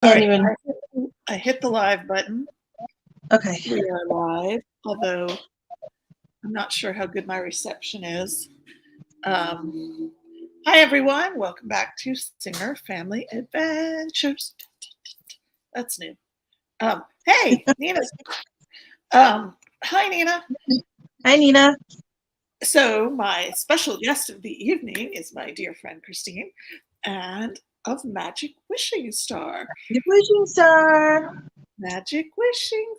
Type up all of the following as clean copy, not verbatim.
All Can't right, even. I hit the live button. Okay. We are live, although I'm not sure how good my reception is. Hi, everyone. Welcome back to Singer Family Adventures. That's new. Hey, Nina. Hi, Nina. Hi, Nina. So my special guest of the evening is my dear friend Christine, and of Magic Wishing Star. Your wishing star. Magic Wishing.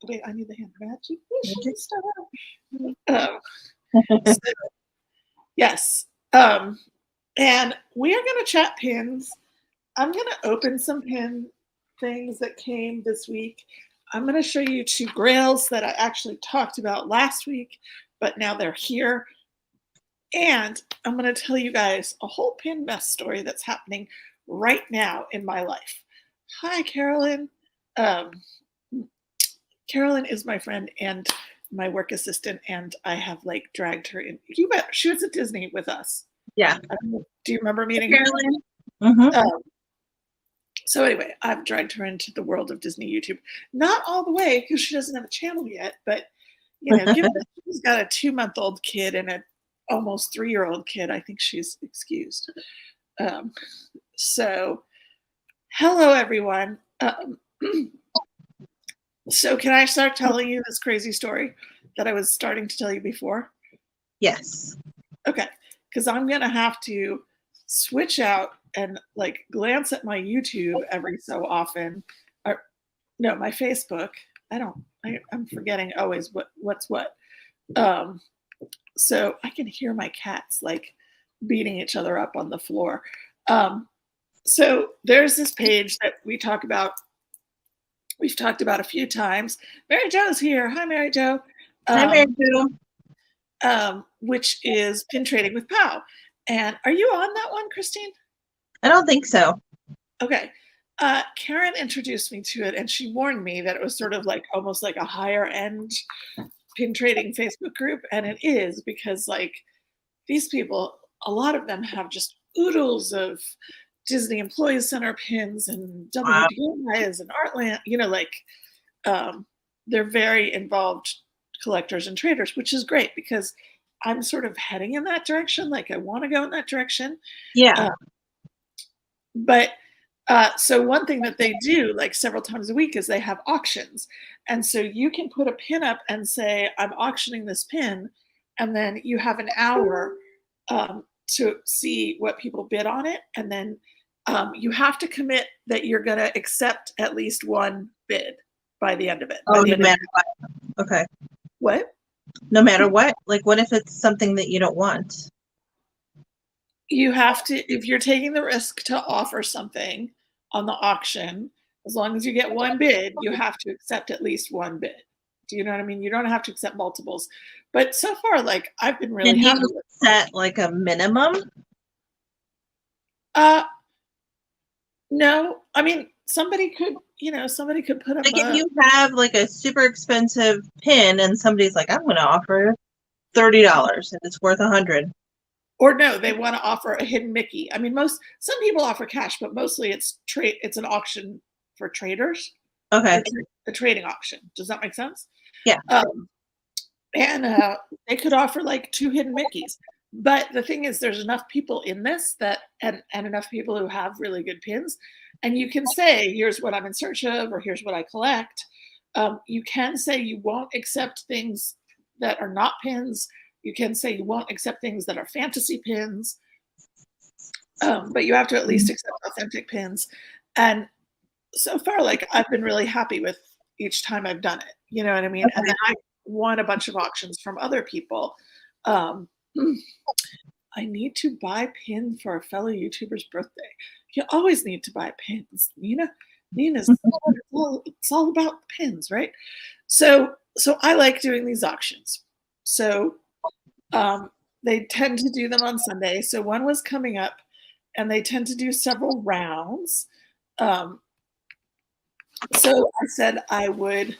Wait, I need the hand. Magic Wishing Star. So, yes. And we are going to chat pins. I'm going to open some pin things that came this week. I'm going to show you two grails that I actually talked about last week, but now they're here. And I'm going to tell you guys a whole pin mess story that's happening right now in my life. Hi, Carolyn. Carolyn is my friend and my work assistant, and I have like dragged her in. You bet. She was at Disney with us. Yeah. Do you remember meeting Carolyn? her? Mm-hmm. So anyway, I've dragged her into the world of Disney YouTube. Not all the way because she doesn't have a channel yet, but you know, given that she's got a 2-month-old kid and a almost 3-year-old kid, I think she's excused. So, hello everyone. So can I start telling you this crazy story that I was starting to tell you before? Yes. Okay, because I'm gonna have to switch out and like glance at my YouTube every so often, or no, my Facebook. I'm forgetting always what's what. So I can hear my cats like beating each other up on the floor. So there's this page that we've talked about a few times. Mary Jo's here. Hi, Mary Jo. Hi, Mary Jo. Which is Pin Trading with Pow. And are you on that one, Christine? I don't think so. Okay. Karen introduced me to it, and she warned me that it was sort of like almost like a higher end pin trading Facebook group. And it is because like these people, a lot of them have just oodles of Disney Employees Center pins and WPIs and Artland, you know, like they're very involved collectors and traders, which is great because I'm sort of heading in that direction. Like I want to go in that direction. Yeah. But so one thing that they do like several times a week is they have auctions. And so you can put a pin up and say, I'm auctioning this pin. And then you have an hour to see what people bid on it. And then you have to commit that you're going to accept at least one bid by the end of it. Oh, no matter what. Okay. What? No matter what? Like, what if it's something that you don't want? You have to, if you're taking the risk to offer something on the auction, as long as you get one bid, you have to accept at least one bid. Do you know what I mean? You don't have to accept multiples. But so far, like I've been really happy. Can you set like a minimum? No. I mean, somebody could put up like if you have like a super expensive pin and somebody's like, I'm going to offer $30 and it's worth $100. Or no, they want to offer a hidden Mickey. I mean, some people offer cash, but mostly it's an auction for traders. Okay. A trading auction. Does that make sense? Yeah. And they could offer like 2 hidden Mickeys. But the thing is, there's enough people in this and enough people who have really good pins. And you can say, here's what I'm in search of, or here's what I collect. You can say you won't accept things that are not pins. You can say you won't accept things that are fantasy pins. But you have to at least accept authentic pins. And so far, like I've been really happy with each time I've done it. You know what I mean? Okay. And then I won a bunch of auctions from other people. I need to buy pins for a fellow YouTuber's birthday. You always need to buy pins, Nina. Nina's it's all about pins, right? So I like doing these auctions. So they tend to do them on Sunday. So one was coming up, and they tend to do several rounds. So I said I would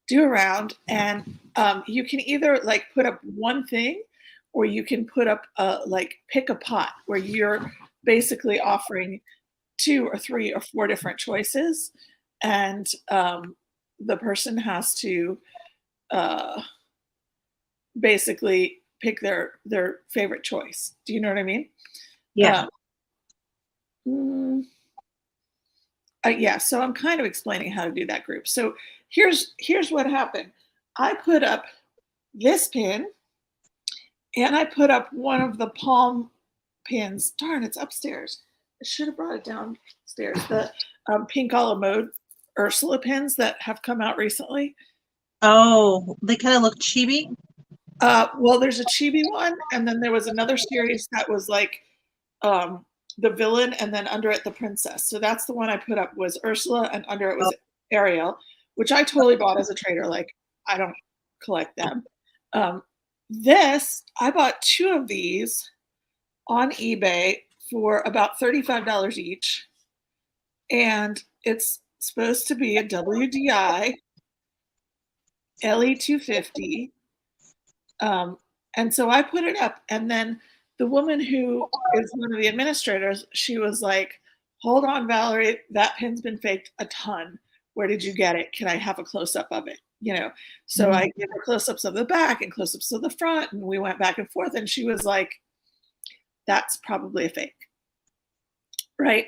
do a round, and you can either like put up one thing, or you can put up like pick a pot, where you're basically offering 2 or 3 or 4 different choices, and the person has to basically pick their favorite choice. Do you know what I mean? Yeah. Mm, yeah, so I'm kind of explaining how to do that group. So here's what happened. I put up this pin, and I put up one of the palm pins. Darn, it's upstairs. I should have brought it downstairs. The pink a la mode Ursula pins that have come out recently. Oh, they kind of look chibi. Well, there's a chibi one, and then there was another series that was like the villain, and then under it the princess. So that's the one I put up was Ursula, and under it was Ariel, which I totally bought as a trader. Like I don't collect them. This I bought 2 of these on eBay for about $35 each, and it's supposed to be a WDI LE250. And so I put it up, and then the woman who is one of the administrators, she was like, hold on, Valerie, that pin's been faked a ton. Where did you get it? Can I have a close-up of it? So I gave her close-ups of the back and close-ups of the front, and we went back and forth, and she was like, that's probably a fake, right?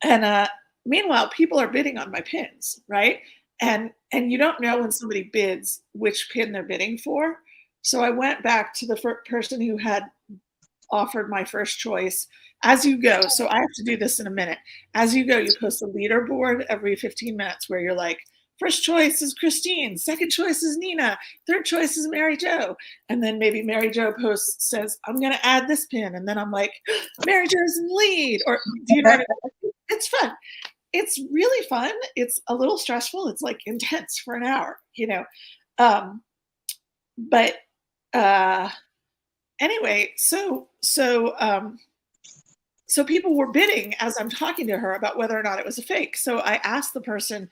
And meanwhile, people are bidding on my pins, right? And you don't know when somebody bids which pin they're bidding for. So I went back to the person who had offered my first choice. As you go, so I have to do this in a minute. As you go, you post a leaderboard every 15 minutes where you're like, first choice is Christine, second choice is Nina, third choice is Mary Jo. And then maybe Mary Jo says, I'm going to add this pin. And then I'm like, Mary Jo's in the lead. Or do you know what I mean? It's fun. It's really fun. It's a little stressful. It's like intense for an hour, But anyway, so people were bidding as I'm talking to her about whether or not it was a fake. So I asked the person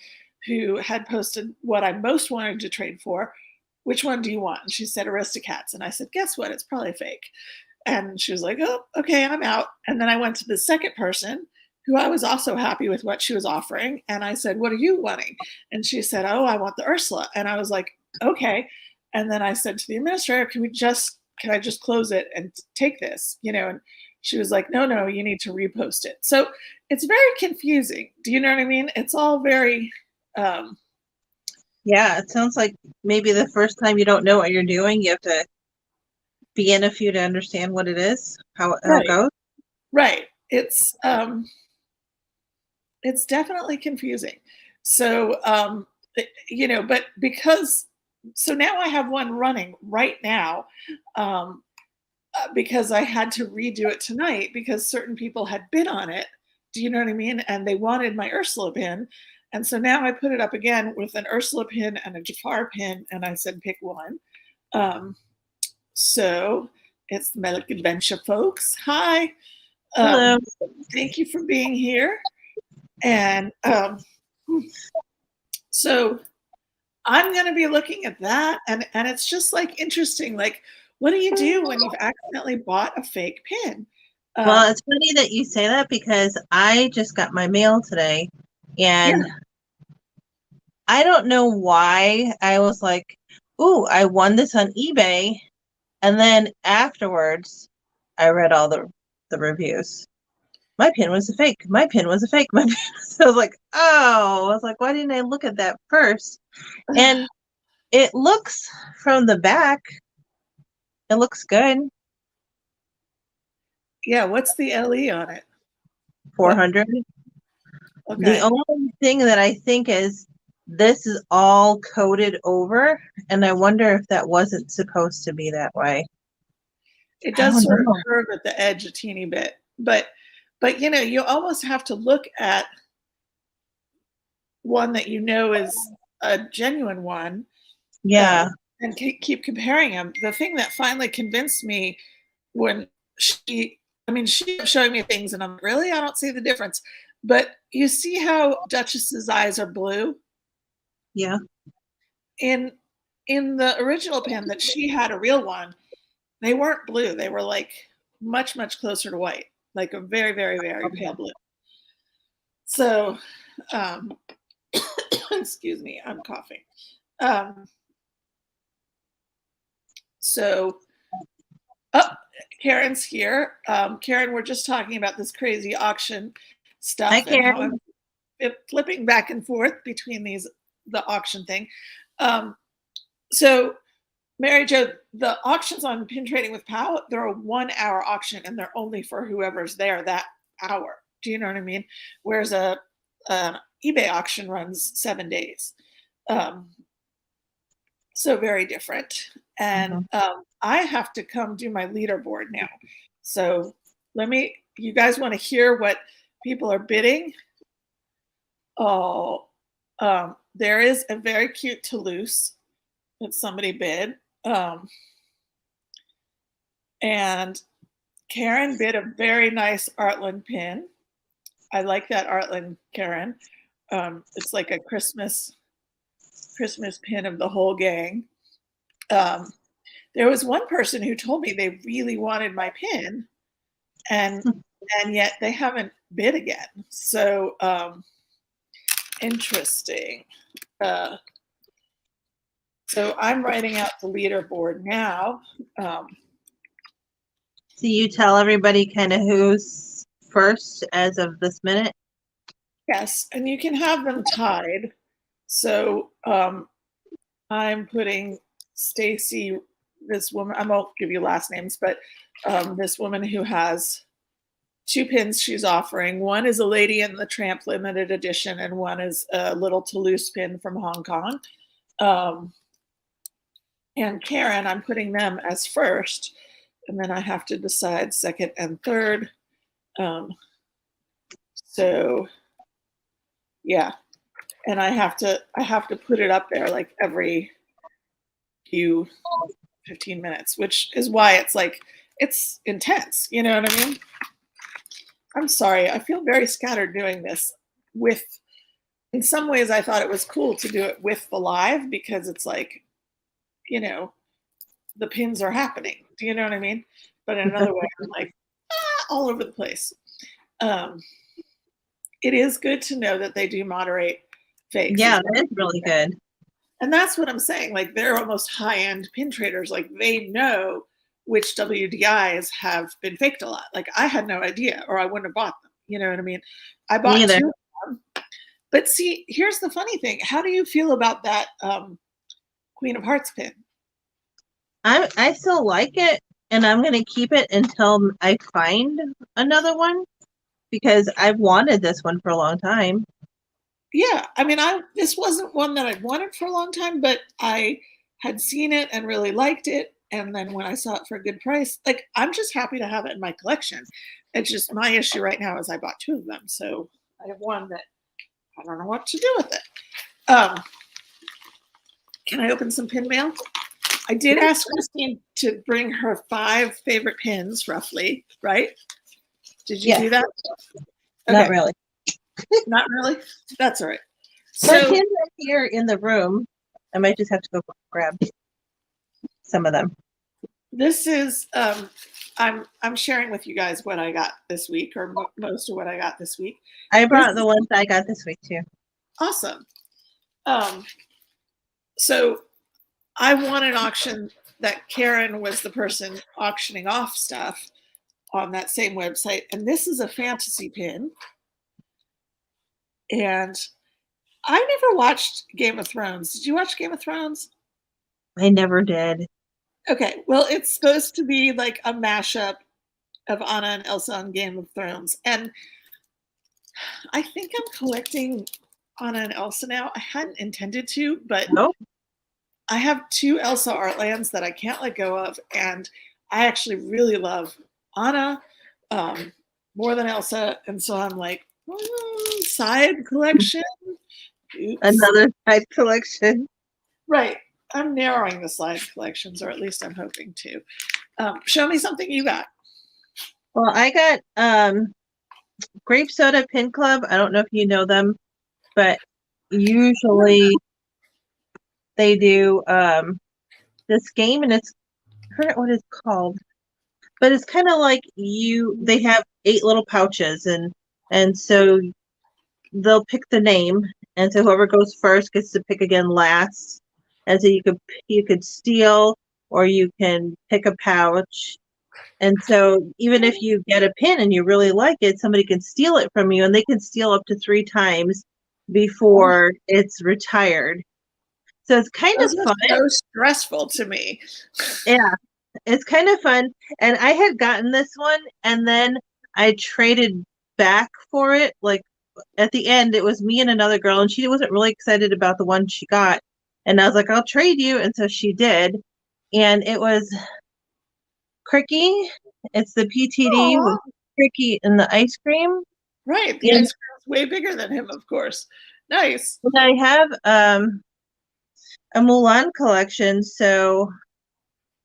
who had posted what I most wanted to trade for, which one do you want? And she said Aristocats. And I said, guess what? It's probably fake. And she was like, oh, okay, I'm out. And then I went to the second person who I was also happy with what she was offering. And I said, what are you wanting? And she said, oh, I want the Ursula. And I was like, okay. And then I said to the administrator, can I just close it and take this? And she was like, no, you need to repost it. So it's very confusing. Do you know what I mean? It's all very, yeah, it sounds like maybe the first time you don't know what you're doing, you have to be in a few to understand what it is, how it goes. Right. It's definitely confusing. So, but so now I have one running right now, because I had to redo it tonight because certain people had bid on it. Do you know what I mean? And they wanted my Ursula pin. And so now I put it up again with an Ursula pin and a Jafar pin, and I said pick one. So it's the Melick Adventure folks. Hi. Hello. Thank you for being here. And so I'm going to be looking at that, and it's just like interesting. Like, what do you do when you've accidentally bought a fake pin? Well, it's funny that you say that because I just got my mail today, and I don't know why I was like, ooh, I won this on eBay. And then afterwards, I read all the reviews. My pin was a fake. My pin was a fake. So I was like, oh, I was like, why didn't I look at that first? And it looks from the back, it looks good. Yeah, what's the LE on it? 400. Okay. The only thing that I think is this is all coated over, and I wonder if that wasn't supposed to be that way. It does sort of curve at the edge a teeny bit, but you almost have to look at one that is a genuine one. Yeah. And keep comparing them. The thing that finally convinced me when she was showing me things, and I'm like, really, I don't see the difference. But you see how Duchess's eyes are blue? Yeah. In the original pin that she had, a real one, they weren't blue. They were like much, much closer to white, like a very, very, very pale blue. So, excuse me, I'm coughing. Um, so, oh, Karen's here. Karen, we're just talking about this crazy auction Hi, stuff and how Karen. I'm flipping back and forth between the auction thing. Um, so, Mary Jo, the auctions on Pin Trading with Pal, they're a 1 hour auction and they're only for whoever's there that hour. Do you know what I mean? Whereas an eBay auction runs 7 days. Um, so very different. And I have to come do my leaderboard now. So you guys want to hear what people are bidding? Oh, there is a very cute Toulouse that somebody bid. And Karen bid a very nice Artland pin. I like that Artland, Karen. It's like a Christmas pin of the whole gang. There was one person who told me they really wanted my pin, and yet they haven't bid again. So interesting. So I'm writing out the leaderboard now. So you tell everybody kind of who's first as of this minute? Yes, and you can have them tied. So I'm putting Stacy, this woman, I won't give you last names, but this woman who has 2 pins she's offering. One is a Lady in the Tramp limited edition, and one is a little Toulouse pin from Hong Kong. And Karen, I'm putting them as first, and then I have to decide second and third. So yeah, and I have to put it up there like every few 15 minutes, which is why it's like it's intense. You know what I mean? I'm sorry. I feel very scattered doing this with, in some ways I thought it was cool to do it with the live because it's like, you know, the pins are happening. Do you know what I mean? But in another way, I'm like, all over the place. It is good to know that they do moderate fakes. Yeah, that is really good. And that's what I'm saying. Like they're almost high-end pin traders. Like they know which WDIs have been faked a lot. Like I had no idea, or I wouldn't have bought them. You know what I mean? I bought 2 of them. But see, here's the funny thing. How do you feel about that Queen of Hearts pin? I still like it, and I'm gonna keep it until I find another one because I've wanted this one for a long time. Yeah, I mean, this wasn't one that I'd wanted for a long time, but I had seen it and really liked it. And then when I saw it for a good price, like I'm just happy to have it in my collection. It's just my issue right now is I bought 2 of them, so I have one that I don't know what to do with it. Can I open some pin mail? I did ask Christine to bring her 5 favorite pins, roughly, right? Did you do that? Okay. Not really. Not really? That's all right. So pins are here in the room. I might just have to go grab some of them. This is I'm sharing with you guys what I got this week, or most of what I got this week. I brought the ones I got this week too. Awesome. So I won an auction that Karen was the person auctioning off stuff on that same website, and this is a fantasy pin. And I never watched Game of Thrones. Did you watch Game of Thrones? I never did. Okay, well, it's supposed to be like a mashup of Anna and Elsa on Game of Thrones. And I think I'm collecting Anna and Elsa now. I hadn't intended to, but I have 2 Elsa Artlands that I can't let go of. And I actually really love Anna more than Elsa. And so I'm like, side collection. Oops. Another side collection. Right. I'm narrowing the slide collections, or at least I'm hoping to. Show me something you got. Well, I got Grape Soda Pin Club. I don't know if you know them, but usually they do this game, and it's I forget what it's called, but it's kind of like they have 8 little pouches, and so they'll pick the name, and so whoever goes first gets to pick again last. And so you could steal, or you can pick a pouch. And so even if you get a pin and you really like it, somebody can steal it from you, and they can steal up to 3 times before it's retired. So it's kind of Those are fun. so stressful to me. Yeah, it's kind of fun. And I had gotten this one, and then I traded back for it. Like at the end, it was me and another girl, and she wasn't really excited about the one she got. And I was like, I'll trade you. And so she did. And it was Cricky. It's the PTD Aw. with Cricky and the ice cream. Right. The And ice cream is way bigger than him, of course. Nice. I have a Mulan collection, so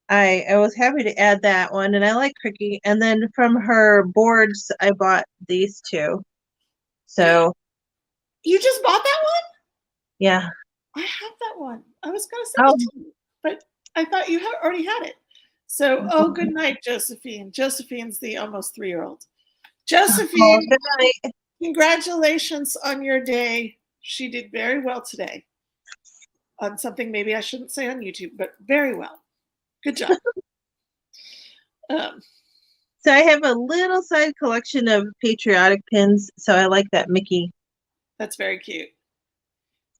I was happy to add that one, and I like Cricky. And then from her boards, I bought these two. So You just bought that one? yeah. I have that one. I was going to send Oh, it to you, but I thought you already had it. So, oh, good night, Josephine. Josephine's the almost 3-year-old. Josephine, good night. congratulations on your day. She did very well today on something maybe I shouldn't say on YouTube, but very well. Good job. So I have a little side collection of patriotic pins. So I like that Mickey. That's very cute.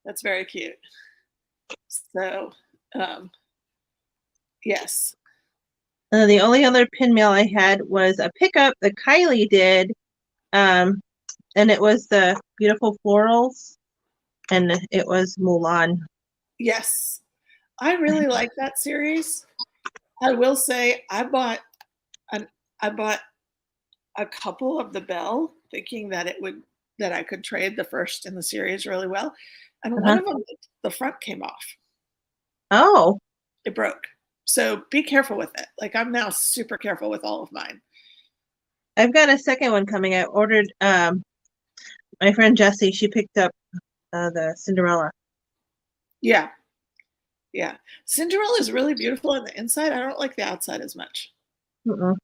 That's very cute. So, yes. The only other pin mail I had was a pickup that Kylie did. And it was the beautiful florals, and it was Mulan. Yes. I really like that series. I will say I bought a couple of the Belle thinking that I could trade the first in the series really well. And one of them, the front came off. Oh. It broke. So be careful with it. Like I'm now super careful with all of mine. I've got a second one coming. I ordered my friend Jessie, she picked up the Cinderella. Yeah. Yeah. Cinderella is really beautiful on the inside. I don't like the outside as much. Mm-mm.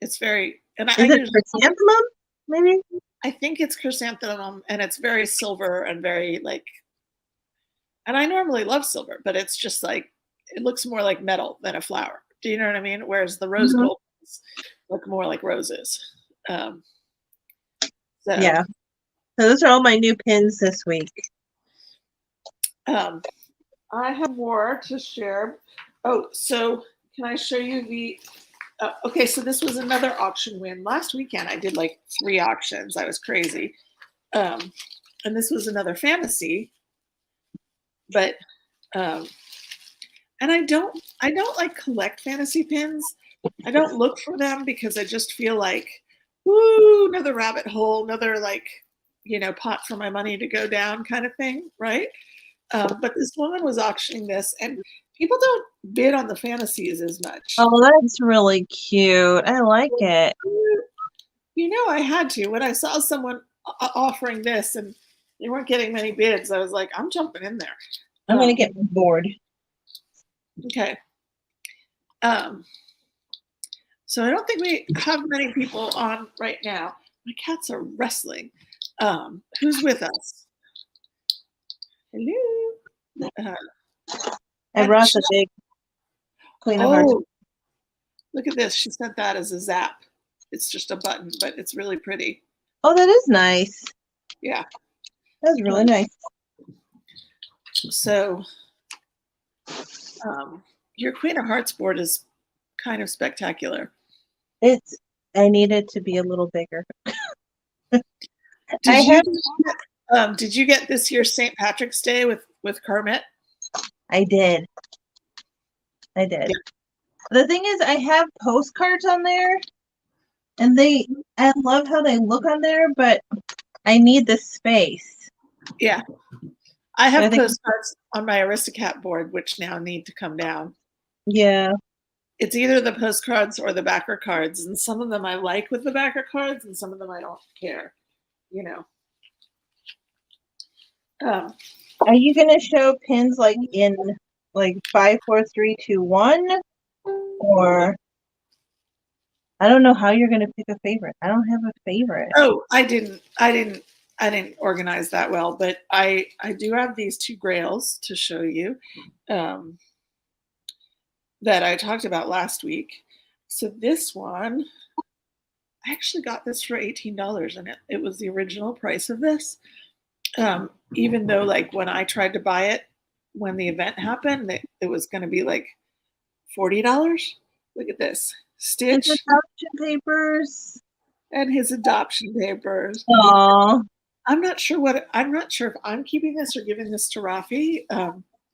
It's very and Is it chrysanthemum? Maybe? I think it's chrysanthemum, and it's very silver and very like and I normally love silver, but it's just like it looks more like metal than a flower. Do you know what I mean? Whereas the rose gold look more like roses. So yeah. So those are all my new pins this week. I have more to share. Oh, so can I show you the okay, so this was another auction win. Last weekend I did like 3 auctions. I was crazy. And this was another fantasy. But and I don't like collect fantasy pins. I don't look for them because I just feel like, woo, another rabbit hole, another like, pot for my money to go down kind of thing, right? But this woman was auctioning this, and people don't bid on the fantasies as much. Oh, that's really cute. I like it. I had to. When I saw someone offering this and they weren't getting many bids, I was like, I'm jumping in there. I'm going to get bored. Okay. So I don't think we have many people on right now. My cats are wrestling. Who's with us? Hello. I brought the big Queen of Hearts. Look at this. She sent that as a zap. It's just a button, but it's really pretty. Oh, that is nice. Yeah. That's really nice. So your Queen of Hearts board is kind of spectacular. I need it to be a little bigger. Did you get this year's St. Patrick's Day with Kermit? I did. Yeah. The thing is, I have postcards on there, and I love how they look on there, but I need the space. Yeah. I have postcards on my Aristocat board, which now need to come down. Yeah. It's either the postcards or the backer cards, and some of them I like with the backer cards, and some of them I don't care. Are you gonna show pins like in 5, 4, 3, 2, 1, or I don't know how you're gonna pick a favorite. I don't have a favorite. Oh, I didn't I didn't organize that well, but I do have these two grails to show you that I talked about last week. So this one, I actually got this for $18, and it was the original price of this. Even though, like, when I tried to buy it when the event happened, it was going to be like $40. Look at this His Stitch adoption papers. and his adoption papers. Oh, I'm not sure if I'm keeping this or giving this to Rafi.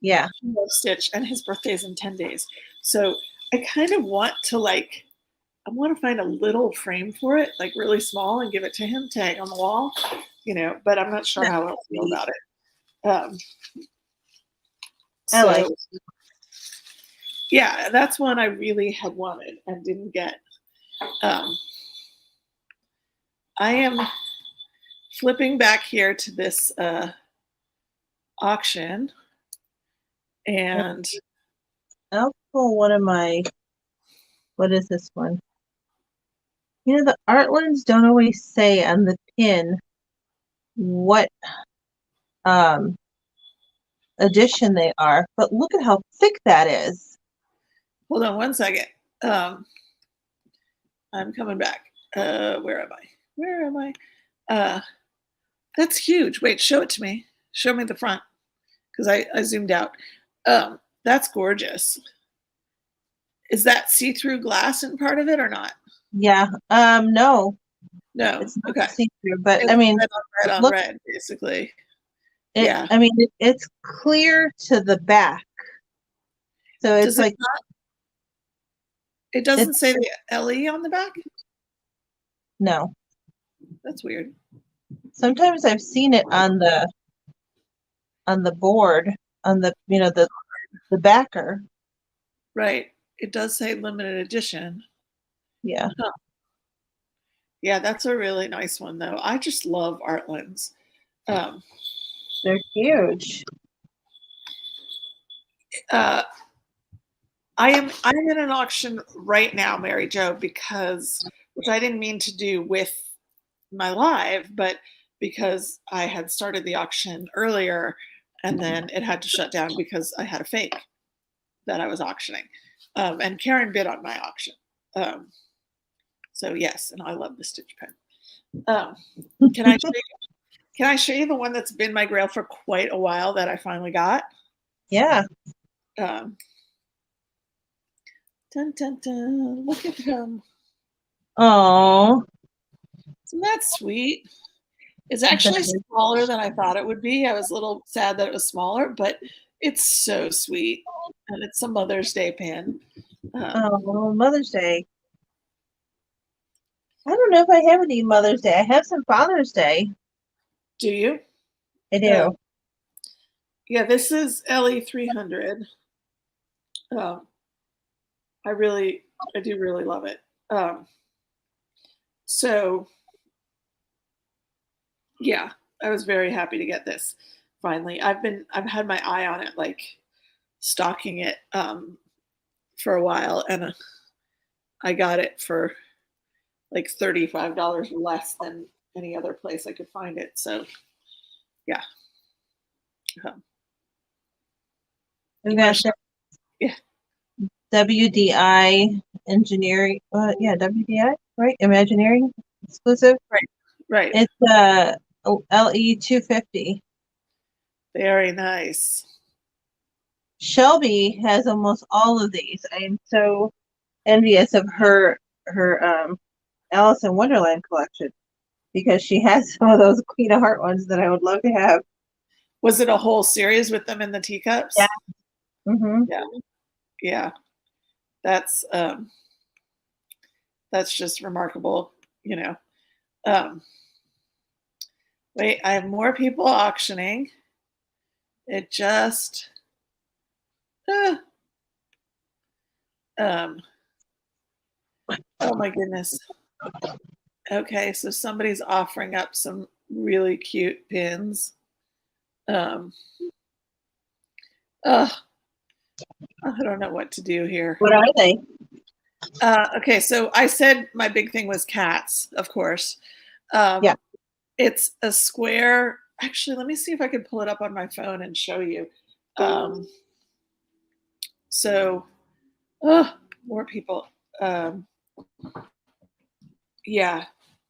yeah. He loves Stitch, and his birthday is in 10 days. So I kind of want to I want to find a little frame for it, like really small, and give it to him to hang on the wall, but I'm not sure how I'll feel about it. I like So, yeah, that's one I really had wanted and didn't get. I am flipping back here to this auction, and I'll pull one of my, what is this one? The art ones don't always say on the pin what edition they are, but look at how thick that is. hold on one second. I'm coming back. Where am I? That's huge. Wait, show it to me. Show me the front, because I zoomed out. That's gorgeous. Is that see-through glass in part of it or not? Yeah. No. No. It's not Okay. see-through, but It's I mean, red on look, red, basically. yeah. I mean, it's clear to the back, so it's like it doesn't say the LE on the back. No. That's weird. Sometimes I've seen it on the board, on the the backer. Right. It does say limited edition. Yeah. Huh. Yeah, that's a really nice one, though. I just love Artlands. They're huge. I'm in an auction right now, Mary Jo, which I didn't mean to do with my live, but because I had started the auction earlier and then it had to shut down because I had a fake that I was auctioning. And Karen bid on my auction. So yes, and I love the Stitch pen. Can I show you the one that's been my grail for quite a while that I finally got? Yeah. Dun, dun, dun. Look at him. Oh. Isn't that sweet? It's actually smaller than I thought it would be. I was a little sad that it was smaller, but it's so sweet. And it's a Mother's Day pin. Oh, Mother's Day. I don't know if I have any Mother's Day. I have some Father's Day. Do you? I do. Yeah, this is LE 300. I do really love it. So yeah, I was very happy to get this finally. I've had my eye on it, like stocking it for a while, and I got it for like $35 less than any other place I could find it. So yeah. Yeah. WDI engineering. Yeah, WDI, right? Imagineering exclusive. Right. It's LE 250. Very nice. Shelby has almost all of these. I am so envious of her Alice in Wonderland collection, because she has some of those Queen of Heart ones that I would love to have. Was it a whole series with them in the teacups? Yeah. Mm-hmm. Yeah. That's just remarkable, Wait, I have more people auctioning. It just oh my goodness. Okay, so somebody's offering up some really cute pins. I don't know what to do here. What are they? Okay, so I said my big thing was cats, of course. Yeah. It's a square. Actually, let me see if I can pull it up on my phone and show you. So, more people. Yeah,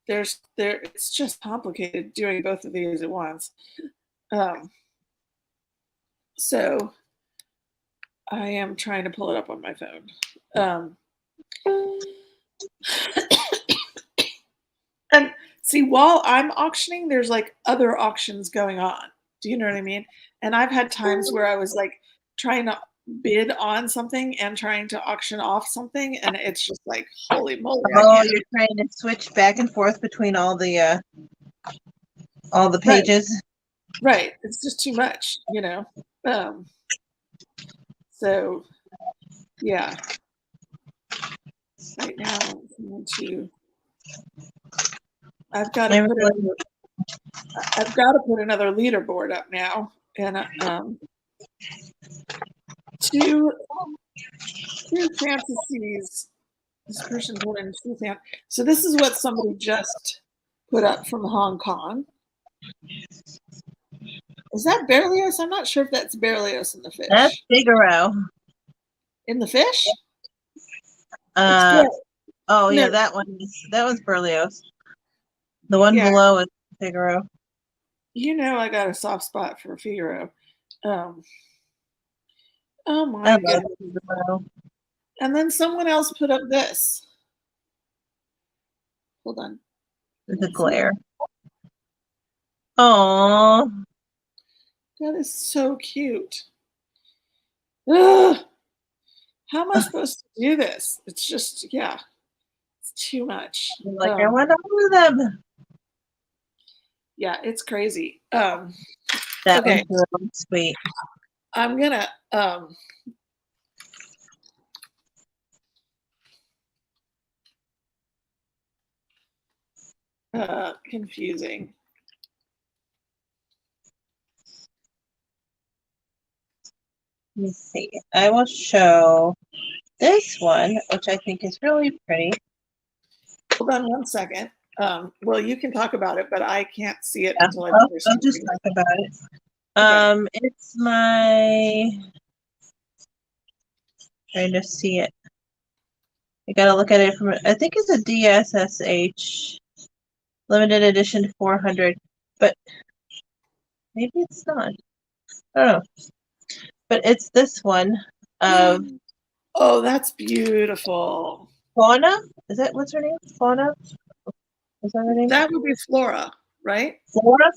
it's just complicated doing both of these at once. So I am trying to pull it up on my phone. And see, while I'm auctioning, there's like other auctions going on. Do you know what I mean? And I've had times where I was like trying to bid on something and trying to auction off something, and it's just like, holy moly, I Oh, can't. you're trying to switch back and forth between all the Right, pages. right. It's just too much, you know. So yeah. Right now, I'm going to. I've got to put another. I've got to put another leaderboard up now, and two fantasies. This person put in two fantasies. So this is what somebody just put up from Hong Kong. Is that Berlioz? I'm not sure if that's Berlioz in the fish. That's Figaro. In the fish? Oh no. Yeah, that one's Berlioz. The one below is Figaro. You know, I got a soft spot for Figaro. Oh my goodness. And then someone else put up this. Hold on. The glare. Oh, that is so cute. Ugh. How am I supposed to do this? It's just, yeah, it's too much. Like I want all of them. Yeah, it's crazy. That okay. was really sweet. I'm gonna confusing. Let me see. I will show this one, which I think is really pretty. Hold on one second. Well, you can talk about it, but I can't see it until I'll just talk about it. Okay. It's my trying to see it. I gotta look at it from. I think it's a DSSH limited edition 400, but maybe it's not. I don't know. But it's this one of. Oh, that's beautiful. Fauna? Is that what's her name? Fauna? Is that her name? That would be Flora, right? Flora?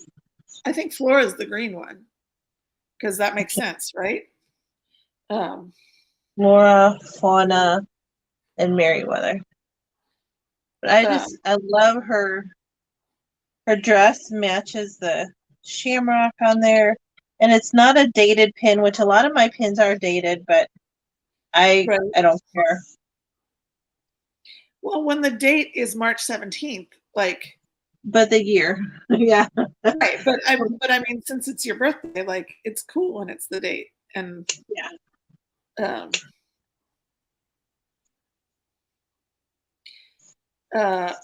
I think Flora is the green one because that makes sense, right? Flora, Fauna, and Merriweather. But I love her. Her dress matches the shamrock on there, and it's not a dated pin, which a lot of my pins are dated, but I don't care. Well, when the date is March 17th, like. But the year, yeah. Right, but I mean, since it's your birthday, like it's cool when it's the date, and yeah.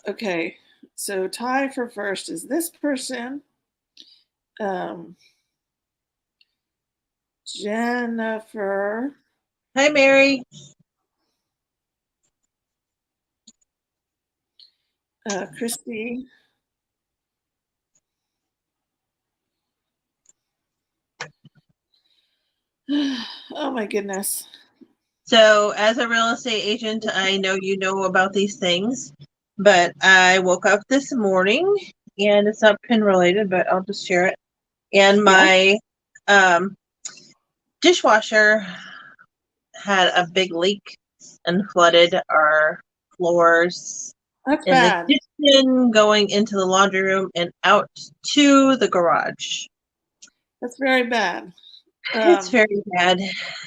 Okay, so tie for first is this person, Jennifer. Hi, Mary. Christy. Oh my goodness. So as a real estate agent, I know you know about these things, but I woke up this morning and it's not pin related, but I'll just share it. And my dishwasher had a big leak and flooded our floors. That's in bad. The kitchen, going into the laundry room, and out to the garage. That's very bad. It's very bad.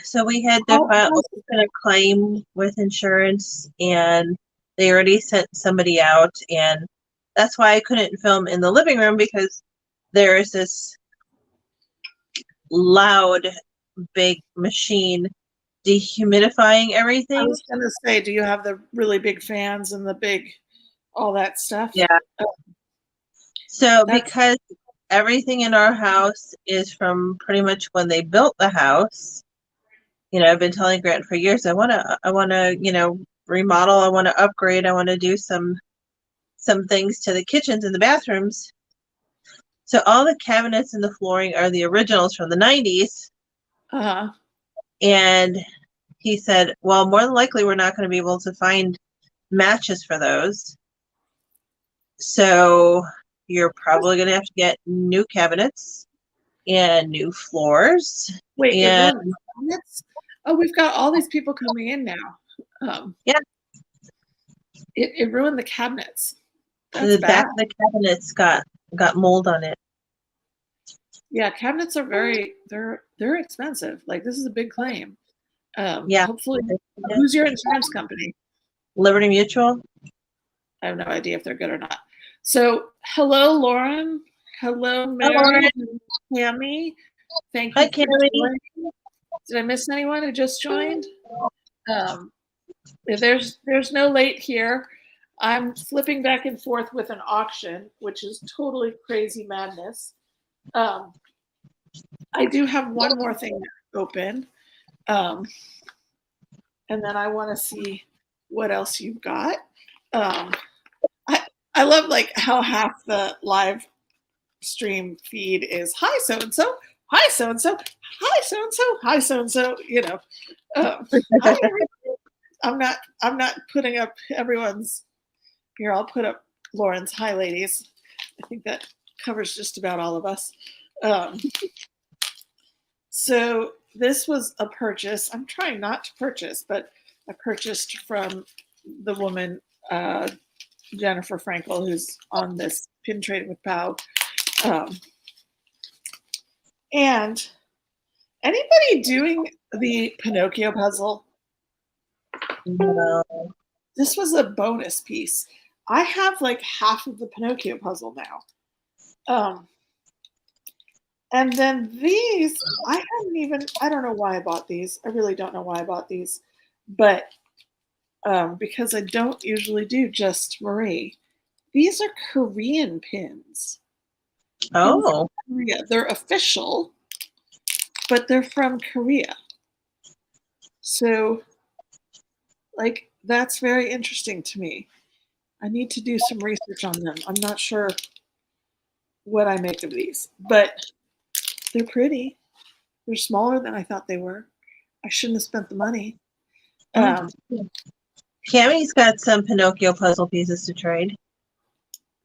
So we had to file a claim with insurance, and they already sent somebody out, and that's why I couldn't film in the living room, because there is this loud, big machine dehumidifying everything. I was going to say, do you have the really big fans and the big, all that stuff? Yeah. So That's because everything in our house is from pretty much when they built the house, I've been telling Grant for years, I want to, remodel, I want to upgrade, I want to do some things to the kitchens and the bathrooms. So all the cabinets and the flooring are the originals from the 90s. uh-huh. And he said, well, more than likely we're not going to be able to find matches for those. So you're probably going to have to get new cabinets and new floors. Wait, it And ruined the cabinets? Oh, we've got all these people coming in now. yeah, It ruined the cabinets. That's the back bad. of the cabinets got mold on it. Yeah, cabinets are they're expensive. Like this is a big claim. Yeah. Hopefully, who's your insurance company? Liberty Mutual. I have no idea if they're good or not. So, hello, Lauren. Hello, Hi, Mary. Lauren. Tammy. Thank Hi, you for Carrie. joining. Did I miss anyone who just joined? There's no late here. I'm flipping back and forth with an auction, which is totally crazy madness. I do have one more thing open, and then I want to see what else you've got. I love like how half the live stream feed is hi so and so, hi so and so, hi so and so, hi so and so. Hi, I'm not putting up everyone's. Here, I'll put up Lauren's. Hi, ladies. I think that covers just about all of us. So this was a purchase. I'm trying not to purchase, but I purchased from the woman, Jennifer Frankel, who's on this Pin Trading with Pow. And anybody doing the Pinocchio puzzle? No. This was a bonus piece. I have like half of the Pinocchio puzzle now. And then these, I don't know why I bought these. I really don't know why I bought these. But because I don't usually do just Marie. These are Korean pins. Oh. Korea. They're official, but they're from Korea. So, like, that's very interesting to me. I need to do some research on them. I'm not sure what I make of these, but they're pretty. They're smaller than I thought they were. I shouldn't have spent the money. Cammie's got some Pinocchio puzzle pieces to trade.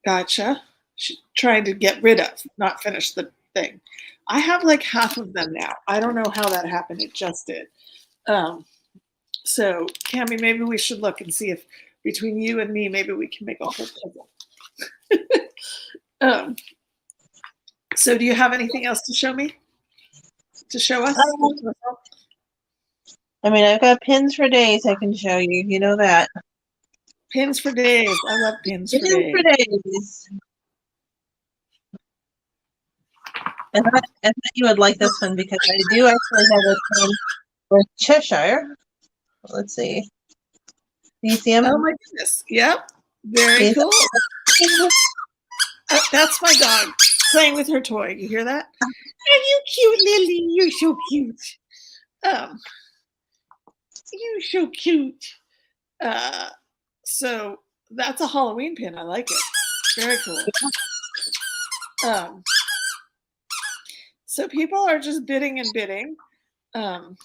Gotcha. She's trying to get rid of, not finish the thing. I have like half of them now. I don't know how that happened. It just did. So, Cammie, maybe we should look and see if between you and me, maybe we can make a whole puzzle. So, do you have anything else to show me? To show us? I mean, I've got pins for days I can show you. You know that. Pins for days. I love pins for days. I thought you would like this one because I do actually have a pin with Cheshire. Let's see. Do you see him? Oh my goodness. Yep. Very cool. That's my dog playing with her toy. You hear that? Are you cute, Lily? You're so cute. You're so cute. So that's a Halloween pin. I like it. Very cool. So people are just bidding and bidding. And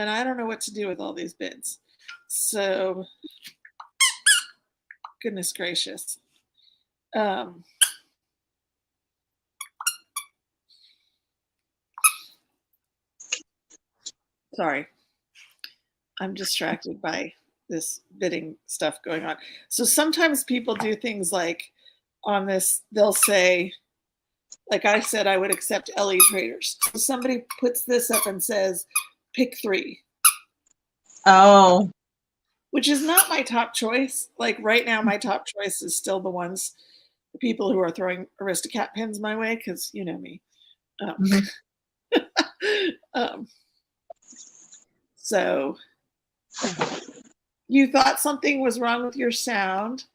I don't know what to do with all these bids. So, goodness gracious. Sorry. I'm distracted by this bidding stuff going on. So sometimes people do things like on this, they'll say, like I said, I would accept LE traders. So somebody puts this up and says, pick 3. Oh. Which is not my top choice. Like right now, my top choice is still the people who are throwing Aristocat pins my way, because you know me. So You thought something was wrong with your sound.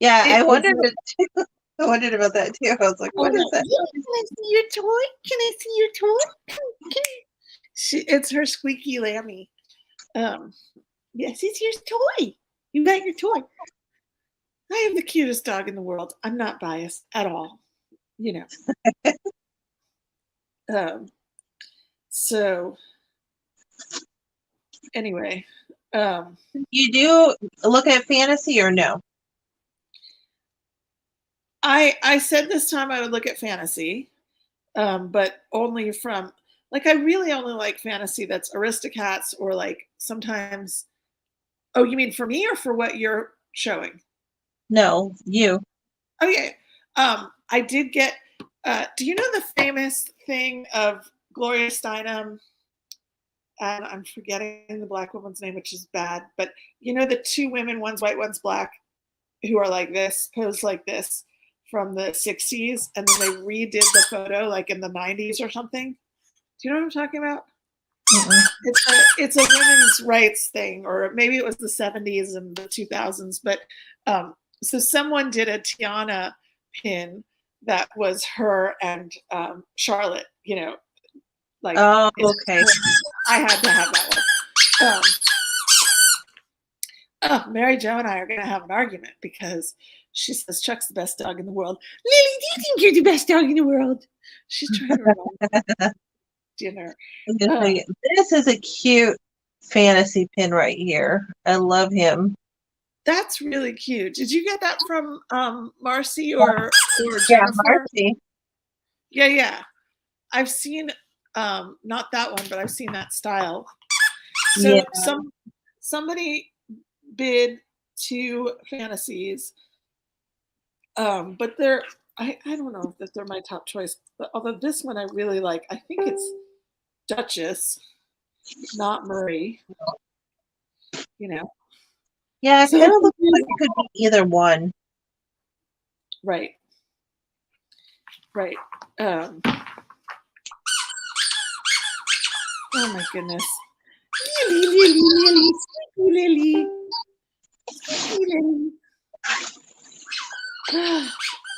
Yeah, It I was wondered it too. I wondered about that too. I was like, what is that? Can I see your toy? Can I see your toy? It's her squeaky Lammy. Um, yes, it's your toy. You got your toy. I have the cutest dog in the world. I'm not biased at all. You know. So anyway, You do look at fantasy or no? I said this time I would look at fantasy, but only from like I really only like fantasy that's Aristocats or like sometimes. Oh, you mean for me or for what you're showing? No, you. Okay. I did get. Do you know the famous thing of Gloria Steinem? And I'm forgetting the black woman's name, which is bad. But you know the two women, one's white, one's black, who are like this, posed like this, from the '60s, and then they redid the photo like in the '90s or something. Do you know what I'm talking about? Mm-mm. It's a women's rights thing, or maybe it was the '70s and the 2000s. But so someone did a Tiana pin that was her and Charlotte. You know, like Oh, okay. I had to have that one. Mary Jo and I are going to have an argument because she says Chuck's the best dog in the world. Lily, do you think you're the best dog in the world? She's trying to remind dinner. This is a cute fantasy pin right here. I love him. That's really cute. Did you get that from Marcy or Yeah, Jennifer? Marcy. Yeah. I've seen not that one, but I've seen that style. So Yeah. somebody bid 2 fantasies, but I don't know if they're my top choice. But although this one I really like, I think it's Duchess, not Murray. You know. Yeah, it So kind of looks like it could be either one. right. Oh my goodness. Lily.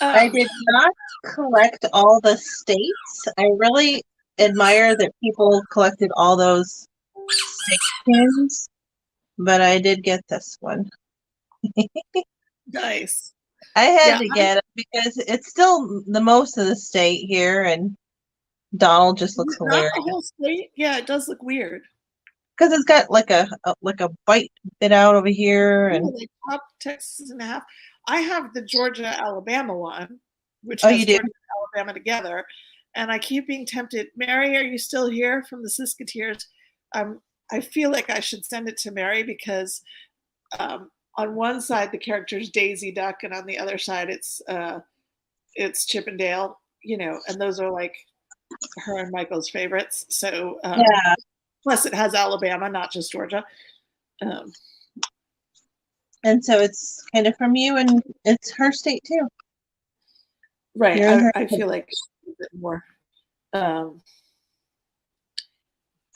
I did not collect all the states. I really admire that people collected all those state pins, but I did get this one. Nice. I had Yeah, to get it because it's still the most of the state here, and Donald just looks not hilarious the whole state. Yeah, it does look weird. because it's got like a bite bit out over here, Yeah, and they chopped Texas in half. I have the Georgia Alabama one, which oh, has you do? Georgia and Alabama together, and I keep being tempted. Mary, are you still here from the Siskatiers? I feel like I should send it to Mary because on one side the character's Daisy Duck, and on the other side it's Chip and Dale. You know, and those are like her and Michael's favorites. So Yeah, plus it has Alabama, not just Georgia. Um, and so it's kind of from you, and it's her state too. right. You're in her I state. feel like a bit more. Um,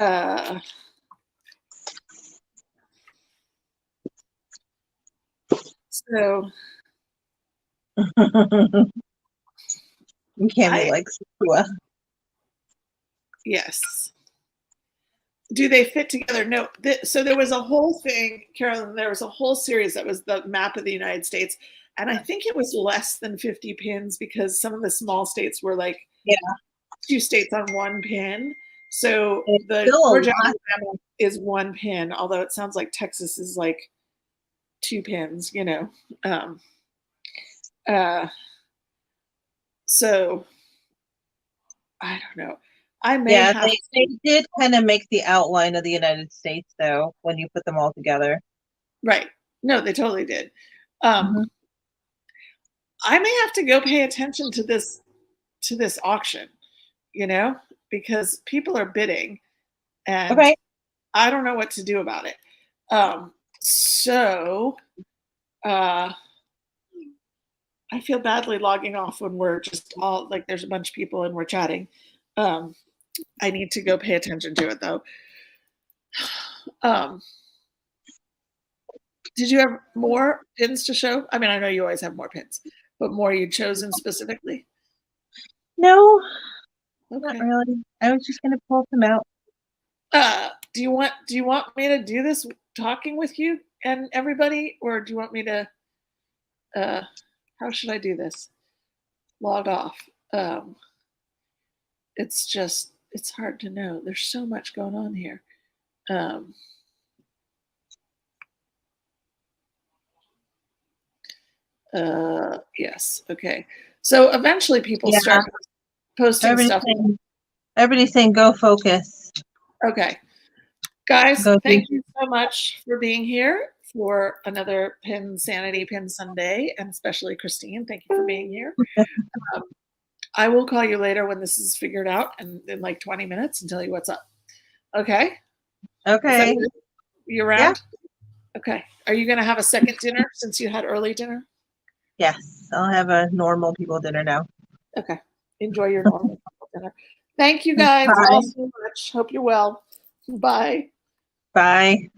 uh, so Cammy I likes Sakua. yes. Do they fit together? No. So there was a whole thing, Carolyn. There was a whole series that was the map of the United States, and I think it was less than 50 pins because some of the small states were like Yeah, 2 states on one pin. So it's the still a Georgia lot. Alabama is 1 pin, although it sounds like Texas is like 2 pins. You know. Um, uh, so I don't know. I may Yeah, have they to. did kind of make the outline of the United States though when you put them all together. Right. No, they totally did. Um, Hmm. I may have to go pay attention to this auction, you know, because people are bidding and Okay. I don't know what to do about it. So I feel badly logging off when we're just all like there's a bunch of people and we're chatting. I need to go pay attention to it though. Um, Did you have more pins to show? I mean, I know you always have more pins, but more you'd chosen specifically? No, not Okay. really. I was just gonna pull them out. Do you want me to do this talking with you and everybody, or do you want me to how should I do this? Log off. It's hard to know. There's so much going on here. Yes. Okay. So eventually people Yeah. start posting stuff. Everybody's saying go focus. Okay. Guys, Go thank you so much for being here for another P-InSanity Pin Sunday, and especially Christine, thank you for being here. I will call you later when this is figured out and in like 20 minutes and tell you what's up. Okay? Okay. You around? Yeah. Okay. Are you going to have a second dinner since you had early dinner? Yes, I'll have a normal people dinner now. Okay. Enjoy your normal dinner. Thank you guys all so much. Hope you're well. Bye. Bye.